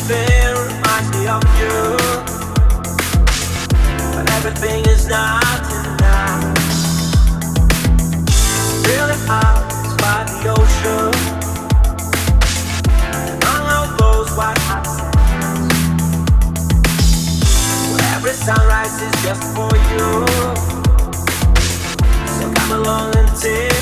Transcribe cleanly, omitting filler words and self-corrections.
everything reminds me of you, but everything is not enough. Really out by the ocean, and on those white hot sands, where every sunrise is just for you. So come along and take